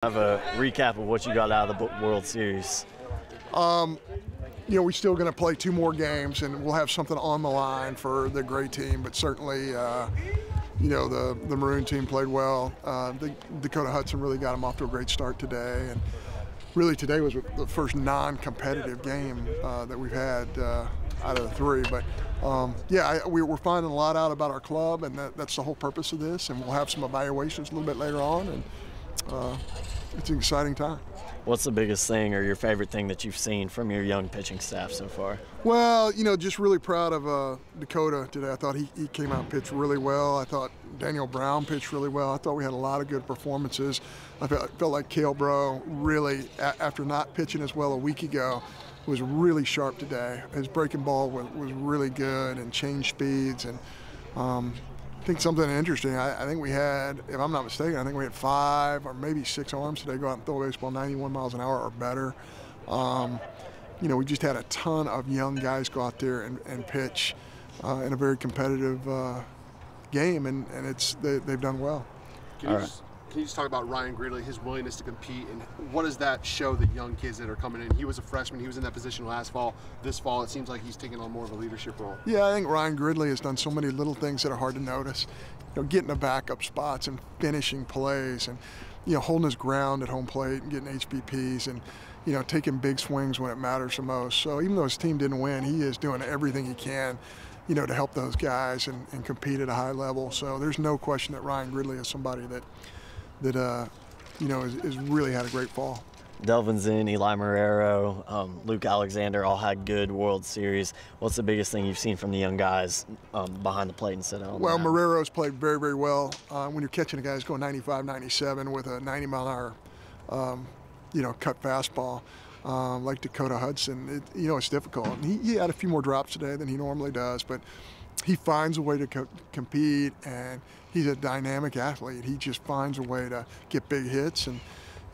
Have a recap of what you got out of the World Series. We're still going to play 2 more games, and we'll have something on the line for the gray team. But certainly, the Maroon team played well. The Dakota Hudson really got them off to a great start today, and really today was the first non-competitive game that we've had out of the 3. But we're finding a lot out about our club, and that's the whole purpose of this. And we'll have some evaluations a little bit later on, and it's an exciting time. What's the biggest thing or your favorite thing that you've seen from your young pitching staff so far? Well, just really proud of Dakota today. I thought he came out and pitched really well. I thought Daniel Brown pitched really well. I thought we had a lot of good performances. I felt like Cale Bro really, after not pitching as well a week ago, was really sharp today. His breaking ball was really good and changed speeds. And I think something interesting, I think we had, if I'm not mistaken, I think we had 5 or maybe 6 arms today go out and throw a baseball 91 miles an hour or better. We just had a ton of young guys go out there and pitch in a very competitive game, and they've done well. Can you just talk about Ryan Gridley, his willingness to compete, and what does that show the young kids that are coming in? He was a freshman. He was in that position last fall. This fall, it seems like he's taking on more of a leadership role. Yeah, I think Ryan Gridley has done so many little things that are hard to notice. Getting the backup spots and finishing plays, and holding his ground at home plate and getting HBPs, and taking big swings when it matters the most. So even though his team didn't win, he is doing everything he can, to help those guys and compete at a high level. So there's no question that Ryan Gridley is somebody that has really had a great fall. Delvin Zinn, Eli Marrero, Luke Alexander all had good World Series. What's the biggest thing you've seen from the young guys behind the plate instead of on Well, the mound? Marrero's played very, very well. When you're catching a guy who's going 95, 97 with a 90-mile-an-hour, cut fastball, like Dakota Hudson, it's difficult. And he had a few more drops today than he normally does, but he finds a way to compete, and he's a dynamic athlete. He just finds a way to get big hits, and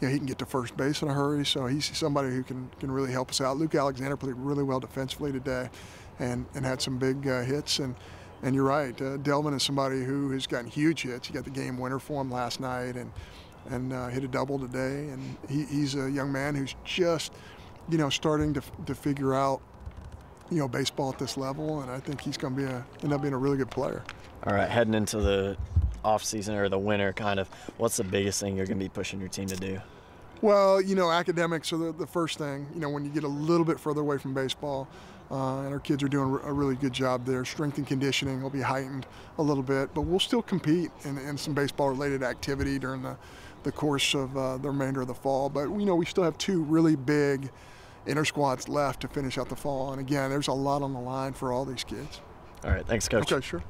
he can get to first base in a hurry, so he's somebody who can really help us out. Luke Alexander played really well defensively today and had some big hits, and you're right, Delvin is somebody who has gotten huge hits. He got the game winner for him last night and hit a double today, and he's a young man who's just starting to figure out baseball at this level, and I think he's going to end up being a really good player. All right, heading into the off-season or the winter, what's the biggest thing you're going to be pushing your team to do? Well, academics are the first thing. When you get a little bit further away from baseball, and our kids are doing a really good job there. Strength and conditioning will be heightened a little bit, but we'll still compete in some baseball-related activity during the course of the remainder of the fall. But we still have 2 really big inter-squads left to finish out the fall, and again, there's a lot on the line for all these kids. All right, thanks, Coach. Okay, sure.